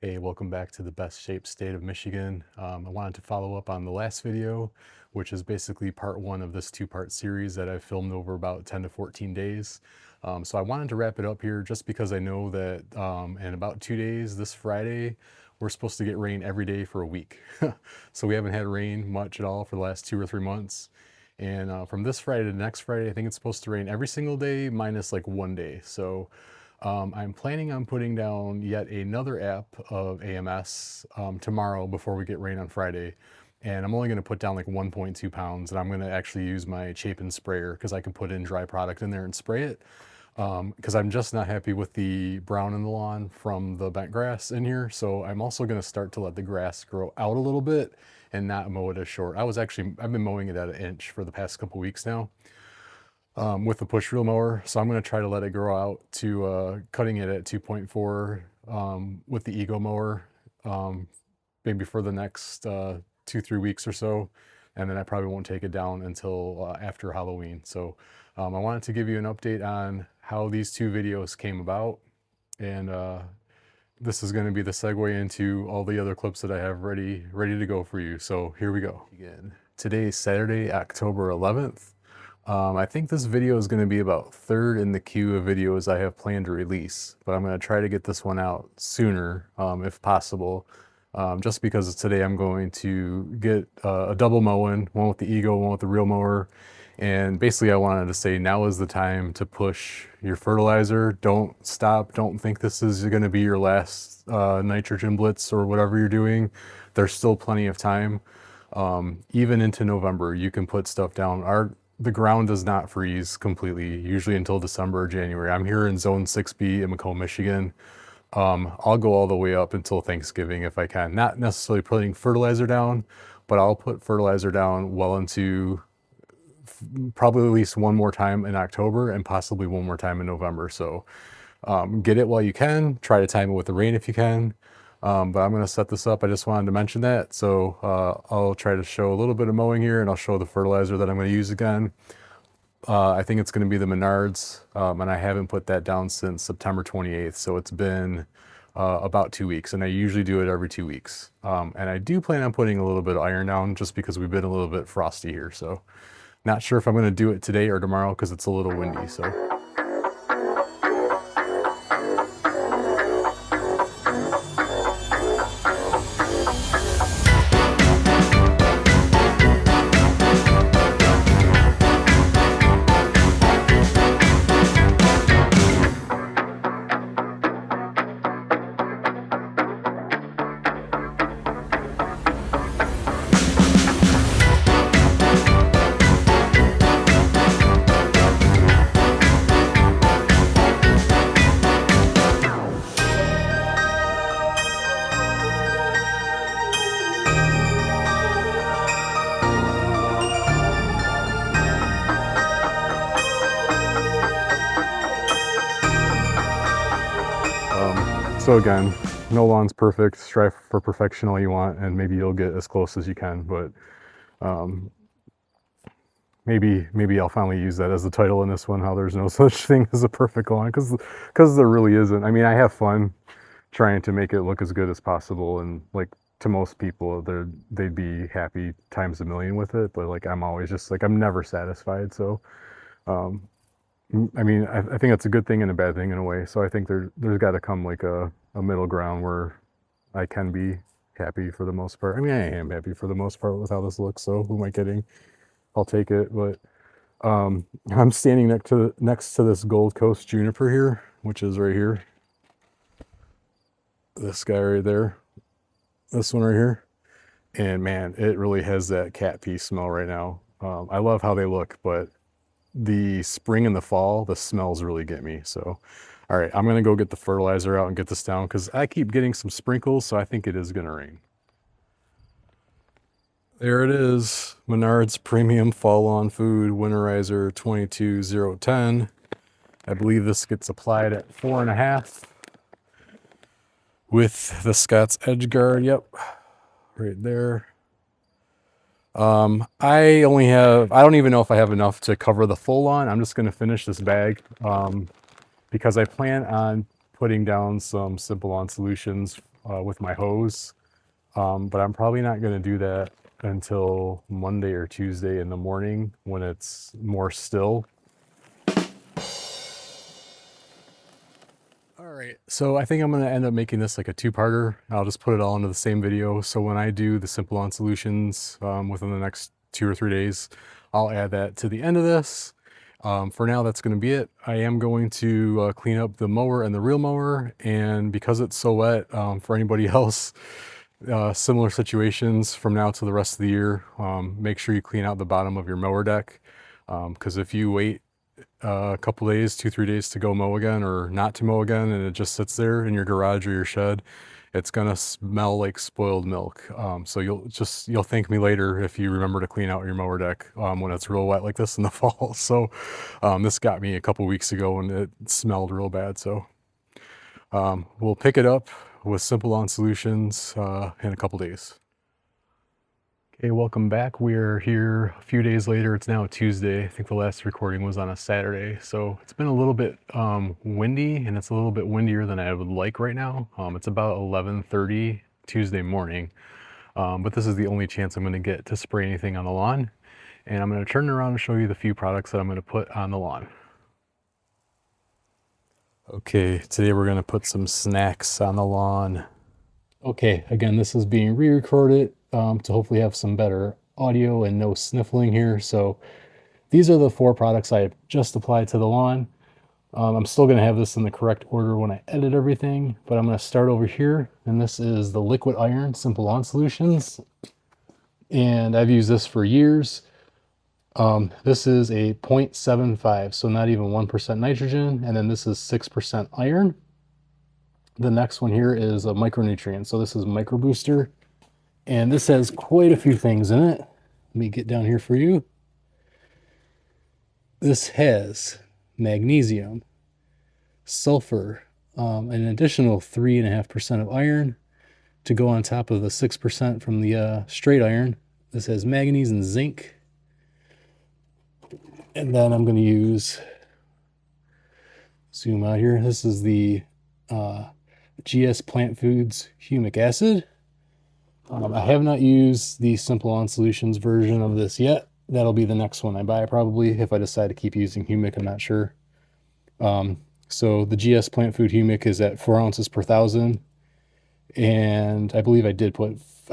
Hey, welcome back to the best shaped state of Michigan. I wanted to follow up on the last video, which is basically part one of this two-part series that I've filmed over about 10 to 14 days. So I wanted to wrap it up here just because I know that in about 2 days, this Friday, we're supposed to get rain every day for a week. So we haven't had rain much at all for the last 2 or 3 months. And from this Friday to next Friday, I think it's supposed to rain every single day minus like 1 day. So I'm planning on putting down yet another app of AMS tomorrow before we get rain on Friday. And I'm only going to put down like 1.2 pounds, and I'm going to actually use my Chapin sprayer because I can put in dry product in there and spray it. Because I'm just not happy with the brown in the lawn from the bent grass in here. So I'm also going to start to let the grass grow out a little bit and not mow it as short. I've been mowing it at 1 inch for the past couple weeks now with the push wheel mower. So I'm going to try to let it grow out to cutting it at 2.4 with the Ego mower, maybe for the next 2-3 weeks or so. And then I probably won't take it down until after Halloween. So I wanted to give you an update on how these two videos came about. And this is going to be the segue into all the other clips that I have ready to go for you. So here we go. Again, today is Saturday, October 11th. I think this video is going to be about third in the queue of videos I have planned to release, but I'm going to try to get this one out sooner if possible, just because today I'm going to get a double mowing, one with the Ego, one with the real mower. And basically I wanted to say now is the time to push your fertilizer. Don't stop. Don't think this is going to be your last nitrogen blitz or whatever you're doing. There's still plenty of time. Even into November, you can put stuff down. The ground does not freeze completely, usually until December or January. I'm here in Zone 6B in Macomb, Michigan. I'll go all the way up until Thanksgiving if I can. Not necessarily putting fertilizer down, but I'll put fertilizer down well into probably at least one more time in October and possibly one more time in November. So get it while you can. Try to time it with the rain if you can. But I'm going to set this up. I just wanted to mention that. So I'll try to show a little bit of mowing here, and I'll show the fertilizer that I'm going to use again. I think it's going to be the Menards, and I haven't put that down since September 28th. So it's been about 2 weeks, and I usually do it every 2 weeks. And I do plan on putting a little bit of iron down just because we've been a little bit frosty here. So not sure if I'm going to do it today or tomorrow because it's a little windy. So. So again, no lawn's perfect. Strive for perfection all you want, and maybe you'll get as close as you can. But maybe I'll finally use that as the title in this one. How there's no such thing as a perfect lawn, because there really isn't. I mean, I have fun trying to make it look as good as possible, and like to most people, they'd be happy times a million with it. But like I'm always just like I'm never satisfied. So. I mean, I think that's a good thing and a bad thing in a way. So I think there's got to come like a middle ground where I can be happy for the most part. I mean, I am happy for the most part with how this looks. So who am I kidding? I'll take it. But I'm standing next to this Gold Coast juniper here, which is right here. This guy right there. This one right here. And man, it really has that cat pee smell right now. I love how they look, but the spring and the fall, the smells really get me. So, all right, I'm gonna go get the fertilizer out and get this down because I keep getting some sprinkles, so I think it is gonna rain. There it is, Menards Premium Fall Lawn Food Winterizer 22010. I believe this gets applied at 4.5 with the Scott's Edge Guard. Yep, right there. I don't even know if I have enough to cover the full lawn. I'm just going to finish this bag because I plan on putting down some Simple On solutions with my hose, but I'm probably not going to do that until Monday or Tuesday in the morning when it's more still. All right, so I think I'm going to end up making this like a two-parter. I'll just put it all into the same video. So when I do the Simple On solutions within the next 2 or 3 days, I'll add that to the end of this. For now, that's going to be it. I am going to clean up the mower and the reel mower, and because it's so wet, for anybody else, similar situations from now to the rest of the year, make sure you clean out the bottom of your mower deck, because if you wait a couple days, 2-3 days to go mow again or not to mow again, and it just sits there in your garage or your shed, it's gonna smell like spoiled milk. So you'll thank me later if you remember to clean out your mower deck when it's real wet like this in the fall. So this got me a couple weeks ago and it smelled real bad. So we'll pick it up with Simple On solutions in a couple days. Okay, welcome back. We're here a few days later. It's now Tuesday. I think the last recording was on a Saturday. So it's been a little bit windy, and it's a little bit windier than I would like right now. It's about 11:30 Tuesday morning, but this is the only chance I'm going to get to spray anything on the lawn. And I'm going to turn around and show you the few products that I'm going to put on the lawn. Okay, today we're going to put some snacks on the lawn. Okay, again, this is being re-recorded to hopefully have some better audio and no sniffling here. So these are the 4 products I have just applied to the lawn. I'm still going to have this in the correct order when I edit everything, but I'm going to start over here. And this is the liquid iron Simple On solutions. And I've used this for years. This is a 0.75, so not even 1% nitrogen. And then this is 6% iron. The next one here is a micronutrient. So this is Micro Booster. And this has quite a few things in it. Let me get down here for you. This has magnesium, sulfur, an additional 3.5% of iron to go on top of the 6% from the straight iron. This has manganese and zinc. And then I'm going to use, zoom out here, this is the GS Plant Foods Humic acid. I have not used the Simple On Solutions version of this yet. That'll be the next one I buy probably if I decide to keep using Humic, I'm not sure. So the GS Plant Food Humic is at 4 ounces per 1,000. And I believe I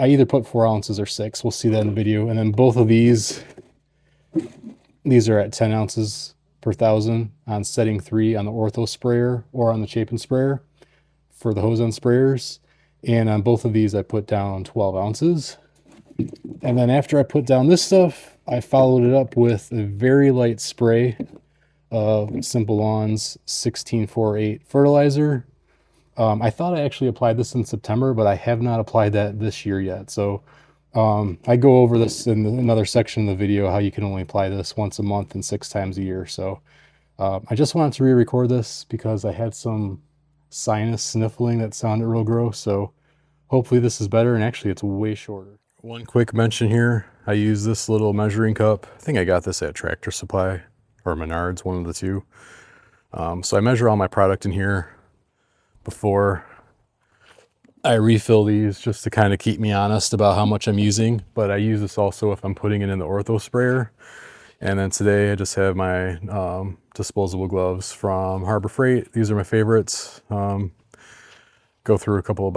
either put 4 ounces or 6. We'll see that in the video. And then both of these are at 10 ounces per 1,000 on setting 3 on the ortho sprayer or on the Chapin sprayer for the hose on sprayers. And on both of these, I put down 12 ounces. And then after I put down this stuff, I followed it up with a very light spray of Simple On's 1648 fertilizer. I thought I actually applied this in September, but I have not applied that this year yet. So I go over this in another section of the video, how you can only apply this once a month and 6 times a year. So I just wanted to re-record this because I had some sinus sniffling that sounded real gross. So hopefully this is better, and actually it's way shorter. One quick mention here, I use this little measuring cup. I think I got this at Tractor Supply or Menards, one of the two. So I measure all my product in here before I refill these, just to kind of keep me honest about how much I'm using. But I use this also if I'm putting it in the ortho sprayer. And then today I just have my disposable gloves from Harbor Freight. These are my favorites. Go through a couple of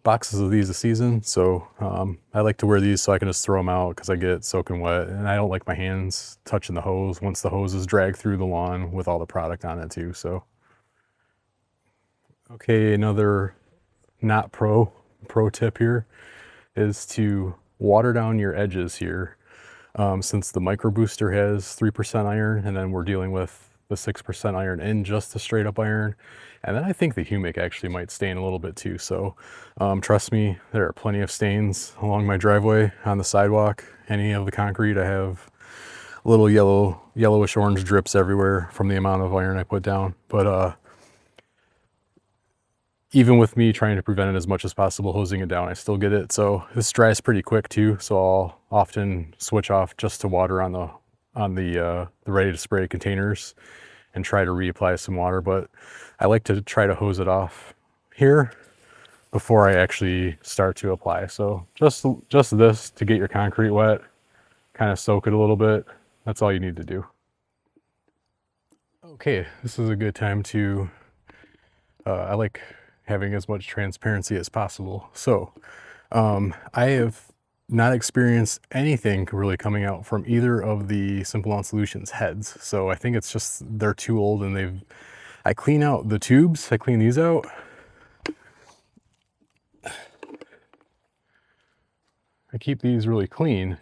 boxes of these a season. So I like to wear these so I can just throw them out because I get soaking wet. And I don't like my hands touching the hose once the hose is dragged through the lawn with all the product on it too. So, okay, another not pro tip here is to water down your edges here. Since the Micro Booster has 3% iron, and then we're dealing with the 6% iron in just the straight up iron. And then I think the Humic actually might stain a little bit too. So trust me, there are plenty of stains along my driveway, on the sidewalk, any of the concrete. I have little yellowish orange drips everywhere from the amount of iron I put down. But even with me trying to prevent it as much as possible, hosing it down, I still get it. So this dries pretty quick too. So I'll often switch off just to water on the ready to spray containers. and try to reapply some water, but I like to try to hose it off here before I actually start to apply. So just this to get your concrete wet, kind of soak it a little bit. That's all you need to do. Okay, this is a good time to, I like having as much transparency as possible. So I have not experienced anything really coming out from either of the Simple On Solutions heads. So I think it's just they're too old, and I clean out the tubes. I clean these out. I keep these really clean,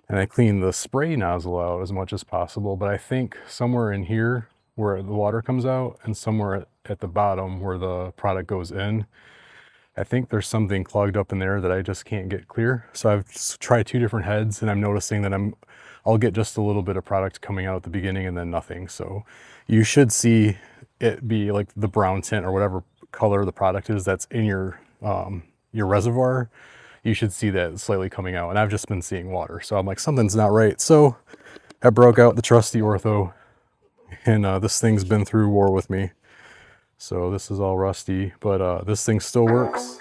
and I clean the spray nozzle out as much as possible. But I think somewhere in here where the water comes out and somewhere at the bottom where the product goes in, I think there's something clogged up in there that I just can't get clear. So I've tried 2 different heads, and I'm noticing that I'll get just a little bit of product coming out at the beginning and then nothing. So you should see it be like the brown tint or whatever color the product is that's in your reservoir. You should see that slightly coming out, and I've just been seeing water. So I'm like, something's not right. So I broke out the trusty ortho, and this thing's been through war with me. So this is all rusty, but this thing still works.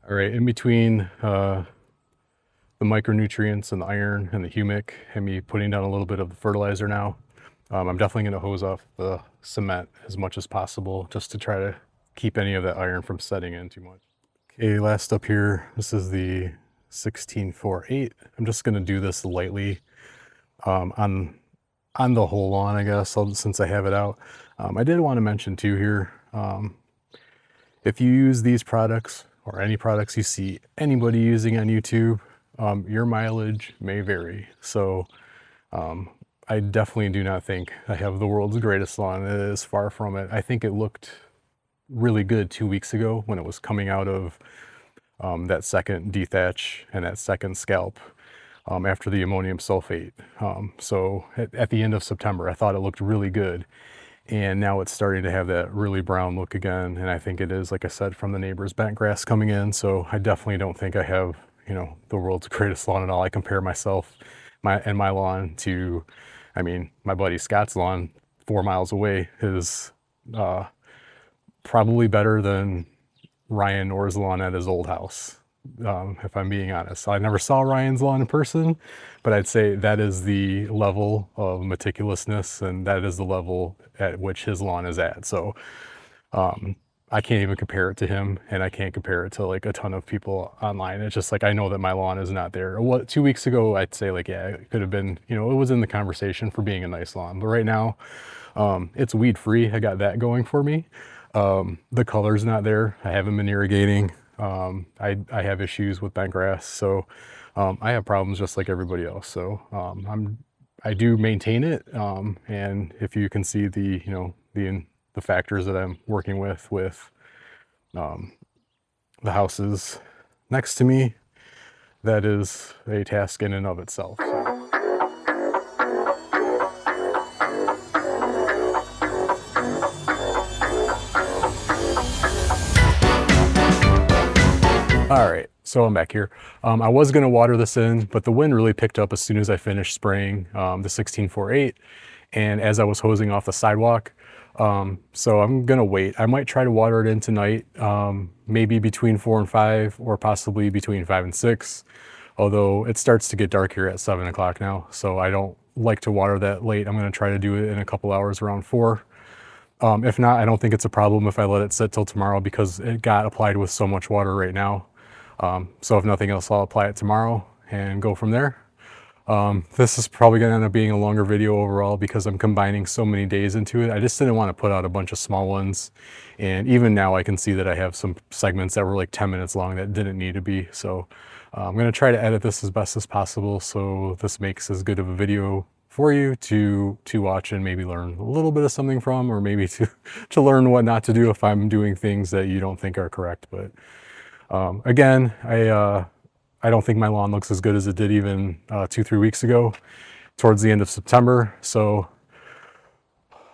All right, in between the micronutrients and the iron and the humic, and me putting down a little bit of the fertilizer now, I'm definitely going to hose off the cement as much as possible just to try to keep any of that iron from setting in too much. Okay, last up here, this is the 1648. I'm just going to do this lightly on the whole lawn, I guess, since I have it out. I did want to mention too here, if you use these products or any products you see anybody using on YouTube, your mileage may vary. So I definitely do not think I have the world's greatest lawn. It is far from it. I think it looked really good 2 weeks ago when it was coming out of that second dethatch and that second scalp after the ammonium sulfate. So at the end of September, I thought it looked really good. And now it's starting to have that really brown look again. And I think it is, like I said, from the neighbor's bent grass coming in. So I definitely don't think I have, you know, the world's greatest lawn at all. I compare myself and my lawn to, I mean, my buddy Scott's lawn 4 miles away is probably better than Ryan Orr's lawn at his old house, if I'm being honest. I never saw Ryan's lawn in person, but I'd say that is the level of meticulousness, and that is the level at which his lawn is at. So I can't even compare it to him, and I can't compare it to like a ton of people online. It's just like, I know that my lawn is not there. What, 2 weeks ago, I'd say like, yeah, it could have been, you know, it was in the conversation for being a nice lawn. But right now, it's weed free. I got that going for me. The color's not there. I haven't been irrigating. I have issues with bent grass. So I have problems just like everybody else. So I do maintain it. And if you can see the, you know, the factors that I'm working with the houses next to me, that is a task in and of itself. So. All right, so I'm back here. I was gonna water this in, but the wind really picked up as soon as I finished spraying the 1648, and as I was hosing off the sidewalk. So I'm gonna wait. I might try to water it in tonight, maybe between 4 and 5, or possibly between 5 and 6. Although it starts to get dark here at 7 o'clock now, so I don't like to water that late. I'm gonna try to do it in a couple hours around 4. If not, I don't think it's a problem if I let it sit till tomorrow, because it got applied with so much water right now. So if nothing else, I'll apply it tomorrow and go from there. This is probably going to end up being a longer video overall because I'm combining so many days into it. I just didn't want to put out a bunch of small ones. And even now I can see that I have some segments that were like 10 minutes long that didn't need to be. So I'm going to try to edit this as best as possible so this makes as good of a video for you to watch and maybe learn a little bit of something from, or maybe to learn what not to do if I'm doing things that you don't think are correct. But again, I don't think my lawn looks as good as it did even 2-3 weeks ago towards the end of September. So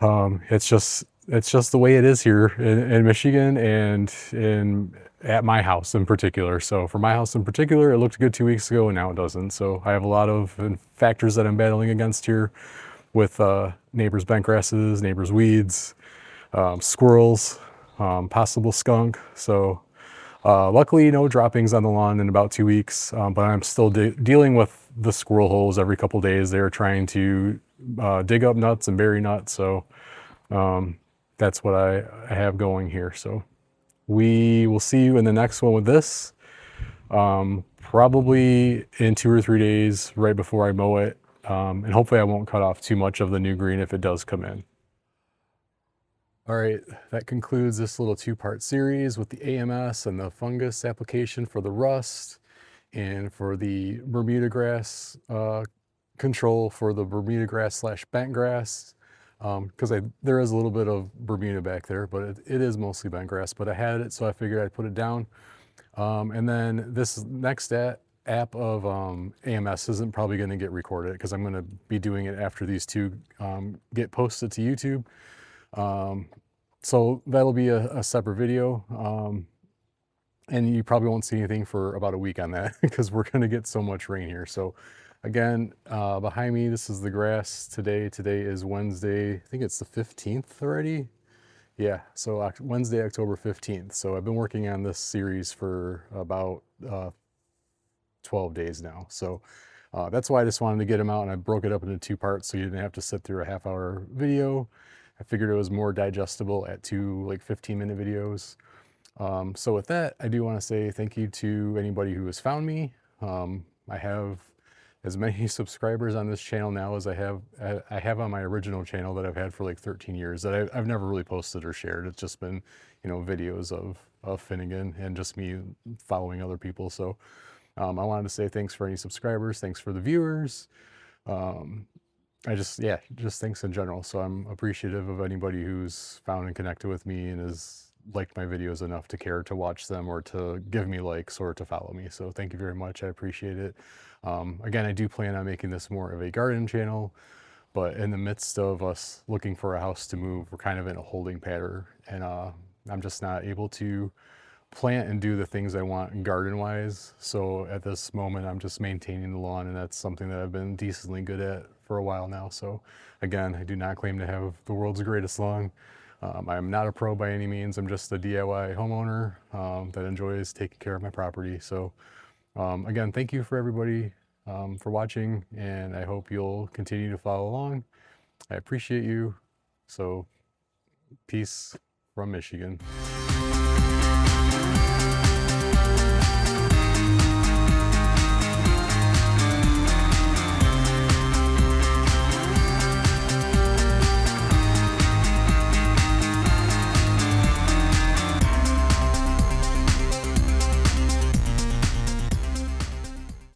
It's just the way it is here in Michigan and at my house in particular. So for my house in particular, it looked good 2 weeks ago and now it doesn't. So I have a lot of factors that I'm battling against here with neighbors' bent grasses, neighbors' weeds, squirrels, possible skunk. So luckily no droppings on the lawn in about 2 weeks, but I'm still dealing with the squirrel holes every couple days. They're trying to dig up nuts and bury nuts. So that's what I have going here. So we will see you in the next one with this, probably in 2 or 3 days right before I mow it. And hopefully I won't cut off too much of the new green if it does come in. All right, that concludes this little 2-part series with the AMS and the fungus application for the rust and for the Bermuda grass control for the Bermuda grass / bent grass. Because there is a little bit of Bermuda back there, but it is mostly bent grass, but I had it, so I figured I'd put it down. And then this next app of AMS isn't probably going to get recorded because I'm going to be doing it after these two get posted to YouTube. So that'll be a separate video. And you probably won't see anything for about a week on that because we're going to get so much rain here. So again, behind me, this is the grass today. Today is Wednesday. I think it's the 15th already. Yeah, so Wednesday, October 15th. So I've been working on this series for about 12 days now. So that's why I just wanted to get them out, and I broke it up into 2 parts so you didn't have to sit through a half-hour video. I figured it was more digestible at 2 like 15-minute videos. So with that, I do want to say thank you to anybody who has found me. I have as many subscribers on this channel now as I have on my original channel that I've had for like 13 years that I've never really posted or shared. It's just been, you know, videos of Finnegan and just me following other people. So I wanted to say thanks for any subscribers. Thanks for the viewers. Just thanks in general. So I'm appreciative of anybody who's found and connected with me and has liked my videos enough to care to watch them or to give me likes or to follow me. So thank you very much. I appreciate it. Again, I do plan on making this more of a garden channel, but in the midst of us looking for a house to move, we're kind of in a holding pattern, and I'm just not able to plant and do the things I want garden wise. So at this moment, I'm just maintaining the lawn, and that's something that I've been decently good at for a while now. So again, I do not claim to have the world's greatest lawn. I'm not a pro by any means. I'm just a DIY homeowner that enjoys taking care of my property. So again, thank you for everybody for watching, and I hope you'll continue to follow along. I appreciate you. So peace from Michigan.